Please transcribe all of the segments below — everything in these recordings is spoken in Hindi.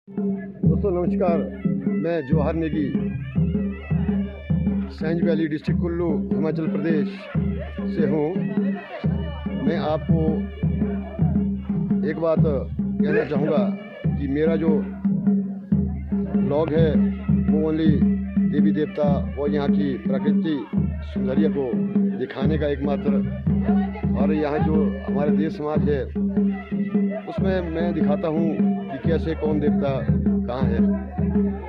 दोस्तों नमस्कार, मैं जवाहर नेगी, सैंज वैली डिस्ट्रिक्ट कुल्लू, हिमाचल प्रदेश से हूँ। मैं आपको एक बात कहना चाहूँगा कि मेरा जो ब्लॉग है वो ओनली देवी देवता और यहाँ की प्रकृति सौंदर्य को दिखाने का एकमात्र, और यहाँ जो हमारे देश समाज है उसमें मैं दिखाता हूँ कि कैसे कौन देवता कहाँ है।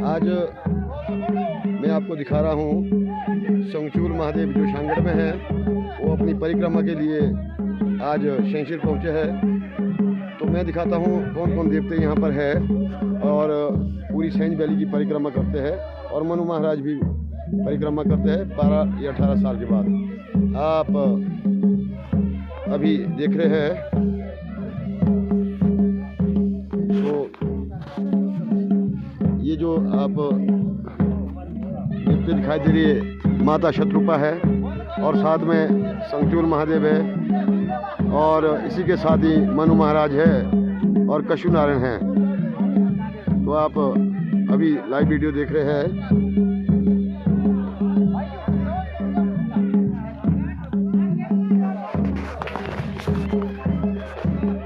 आज मैं आपको दिखा रहा हूँ संगचूल महादेव जो शांगड़ में है, वो अपनी परिक्रमा के लिए आज शमशीर पहुँचे हैं। तो मैं दिखाता हूँ कौन कौन देवते यहाँ पर है, और पूरी सैंज वैली की परिक्रमा करते हैं, और मनु महाराज भी परिक्रमा करते हैं 12 या 18 साल के बाद। आप अभी देख रहे हैं तो ये जो आप देवते दिखाई दे रही है, माता शत्रुपा है और साथ में संगचूल महादेव है, और इसी के साथ ही मनु महाराज है और कशु नारायण है। तो आप अभी लाइव वीडियो देख रहे हैं।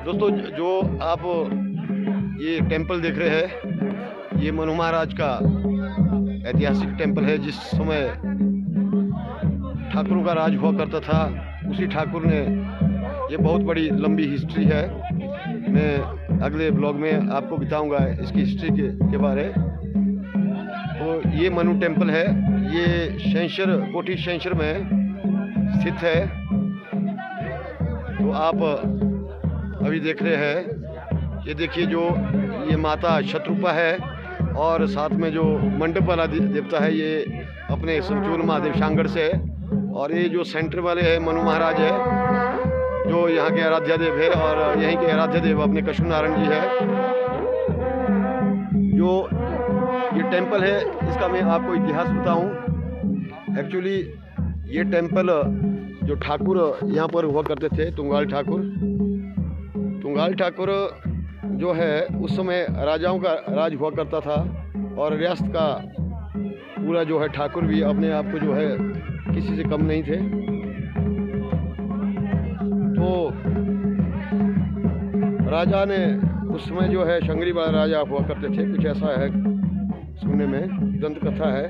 दोस्तों जो आप ये टेंपल देख रहे हैं, ये मनु महाराज का ऐतिहासिक टेंपल है। जिस समय ठाकुरों का राज हुआ करता था, उसी ठाकुर ने, ये बहुत बड़ी लंबी हिस्ट्री है। मैं अगले ब्लॉग में आपको बताऊंगा इसकी हिस्ट्री के बारे। तो ये मनु टेंपल है, ये शमशीर कोठी शमशीर में स्थित है। तो आप अभी देख रहे हैं, ये देखिए जो ये माता शत्रुपा है, और साथ में जो मंडप वाला देवता है ये अपने संगचूल महादेव शांगड़ से है, और ये जो सेंटर वाले हैं मनु महाराज है जो यहाँ के आराध्य देव है, और यहीं के आराध्य देव अपने कशु नारायण जी है। जो ये टेंपल है इसका मैं आपको इतिहास बताऊं। एक्चुअली ये टेंपल जो ठाकुर यहाँ पर हुआ करते थे, तुंगाल ठाकुर जो है उस समय राजाओं का राज हुआ करता था, और रियासत का पूरा जो है ठाकुर भी अपने आप को जो है किसी से कम नहीं थे। तो राजा ने उस समय जो है शंगरी वाला राजा हुआ करते थे, कुछ ऐसा है सुनने में, दंत कथा है।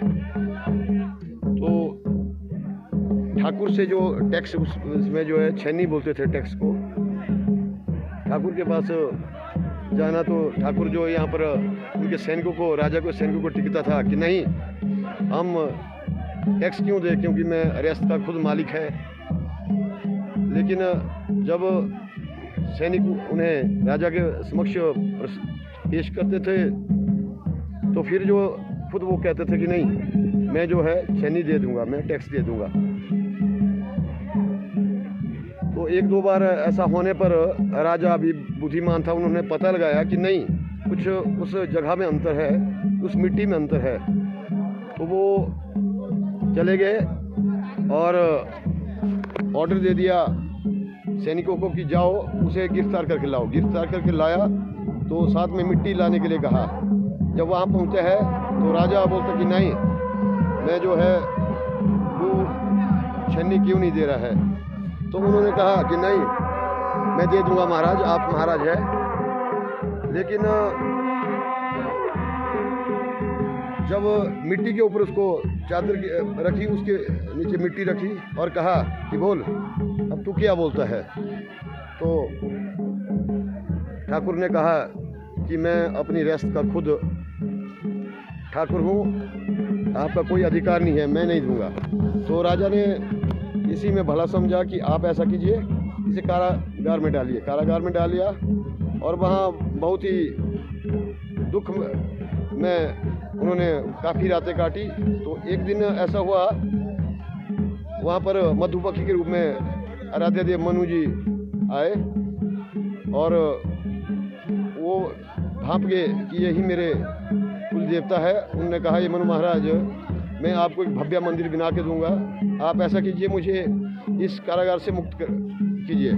तो ठाकुर से जो टैक्स उसमें जो है छेनी बोलते थे टैक्स को, ठाकुर के पास जाना तो ठाकुर जो यहाँ पर उनके सैनिकों को, राजा को सैनिकों को टिकता था कि नहीं, हम टैक्स क्यों दें, क्योंकि मैं रियासत का खुद मालिक है। लेकिन जब सैनिक उन्हें राजा के समक्ष पेश करते थे तो फिर जो खुद वो कहते थे कि नहीं, मैं जो है छेनी दे दूंगा, मैं टैक्स दे दूंगा। तो एक दो बार ऐसा होने पर राजा अभी बुद्धिमान था, उन्होंने पता लगाया कि नहीं, कुछ उस जगह में अंतर है, उस मिट्टी में अंतर है। तो वो चले गए और ऑर्डर दे दिया सैनिकों को कि जाओ उसे गिरफ्तार करके लाओ। गिरफ्तार करके लाया तो साथ में मिट्टी लाने के लिए कहा। जब वहाँ पहुँचे हैं तो राजा बोलता कि नहीं, मैं जो है वो छन्नी क्यों नहीं दे रहा है। तो उन्होंने कहा कि नहीं, मैं दे दूंगा महाराज, आप महाराज है। लेकिन जब मिट्टी के ऊपर उसको चादर रखी, उसके नीचे मिट्टी रखी और कहा कि बोल अब तू क्या बोलता है। तो ठाकुर ने कहा कि मैं अपनी रियासत का खुद ठाकुर हूँ, आपका कोई अधिकार नहीं है, मैं नहीं दूंगा। तो राजा ने इसी में भला समझा कि आप ऐसा कीजिए, इसे कारागार में डालिए। कारागार में डाल लिया, और वहाँ बहुत ही दुख में उन्होंने काफ़ी रातें काटी। तो एक दिन ऐसा हुआ, वहाँ पर मधुपक्षी के रूप में आराध्य देव मनु जी आए, और वो भाप गए कि यही मेरे कुल देवता है। उन्होंने कहा, ये मनु महाराज, मैं आपको एक भव्य मंदिर बना के दूंगा, आप ऐसा कीजिए, मुझे इस कारागार से मुक्त कीजिए।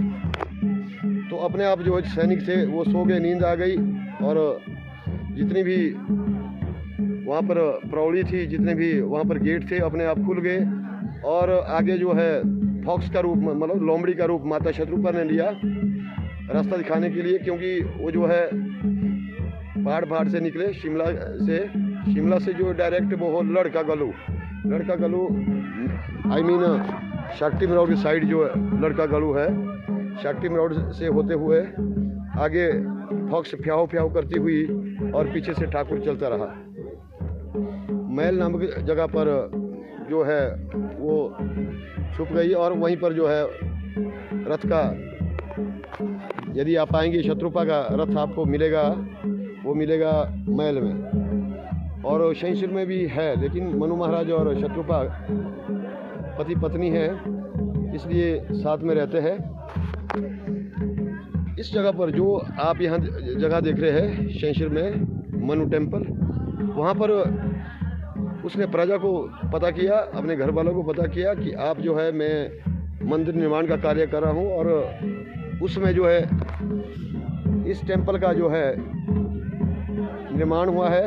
तो अपने आप जो सैनिक थे वो सो गए, नींद आ गई, और जितनी भी वहाँ पर प्रौढ़ी थी, जितने भी वहाँ पर गेट थे, अपने आप खुल गए। और आगे जो है फॉक्स का रूप, मतलब लोमड़ी का रूप माता शत्रुपा ने लिया रास्ता दिखाने के लिए, क्योंकि वो जो है पहाड़ से निकले शिमला से जो डायरेक्ट वो हो लड़का गलू आई मीन शक्ति रोड की साइड जो लड़का गलू है, शक्ति रोड से होते हुए आगे फॉक्स फ्याव करती हुई और पीछे से ठाकुर चलता रहा। मैल नामक जगह पर जो है वो छुप गई और वहीं पर जो है रथ का, यदि आप आएंगे शत्रुपा का रथ आपको मिलेगा, वो मिलेगा मैल में। और शैंशिर में भी है, लेकिन मनु महाराज और शत्रुपा पति पत्नी है, इसलिए साथ में रहते हैं। इस जगह पर जो आप यहाँ जगह देख रहे हैं शैंशिर में मनु टेम्पल, वहाँ पर उसने प्रजा को पता किया, अपने घर वालों को पता किया कि आप जो है मैं मंदिर निर्माण का कार्य कर रहा हूँ। और उसमें जो है इस टेम्पल का जो है निर्माण हुआ है।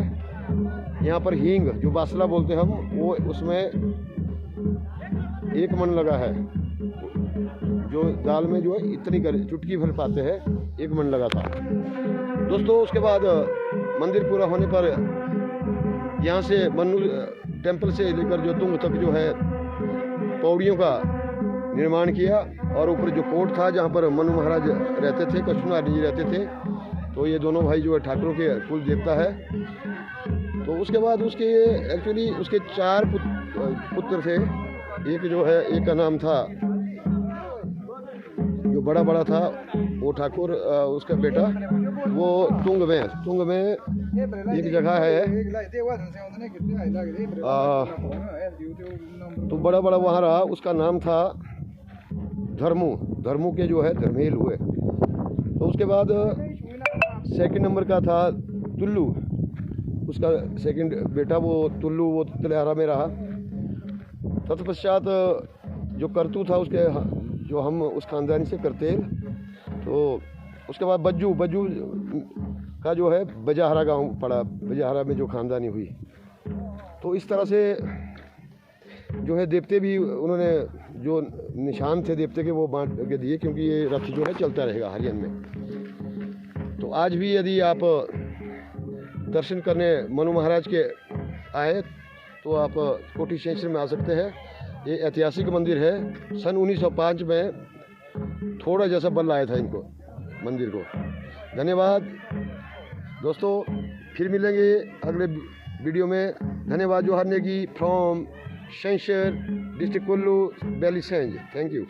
यहाँ पर हींग जो बासला बोलते हैं हम, वो उसमें 1 मन लगा है। जो दाल में जो है इतनी चुटकी भर पाते हैं, 1 मन लगा था दोस्तों। उसके बाद मंदिर पूरा होने पर यहाँ से मनु टेम्पल से लेकर जो तुंग तक जो है पौड़ियों का निर्माण किया। और ऊपर जो कोट था जहाँ पर मनु महाराज रहते थे, कष्टनारायण जी रहते थे, तो ये दोनों भाई जो है ठाकुरों के कुल देवता है। तो उसके बाद उसके एक्चुअली उसके 4 पुत्र थे। एक जो है, एक का नाम था जो बड़ा था वो ठाकुर, उसका बेटा वो तुंग में एक जगह है, तो बड़ा वहाँ रहा, उसका नाम था धर्मू के जो है धर्मेल हुए। तो उसके बाद 2 नंबर का था तुल्लू, उसका 2nd बेटा वो तुल्लू, वो तलहारा में रहा। तत्पश्चात जो करतू था उसके, जो हम उस खानदानी से करतेल। तो उसके बाद बज्जू का जो है बजाहरा गांव पड़ा, बजाहरा में जो खानदानी हुई। तो इस तरह से जो है देवते भी उन्होंने, जो निशान थे देवते के, वो बांट के दिए, क्योंकि ये रथ जो है चलता रहेगा हरियाण में। तो आज भी यदि आप दर्शन करने मनु महाराज के आए तो आप कोठी शैंशिर में आ सकते हैं। ये ऐतिहासिक मंदिर है। सन 1905 में थोड़ा जैसा बल आया था इनको मंदिर को। धन्यवाद दोस्तों, फिर मिलेंगे अगले वीडियो में। धन्यवाद। Johar Negi from Shainshar district Kullu, valley Sainj. Thank you.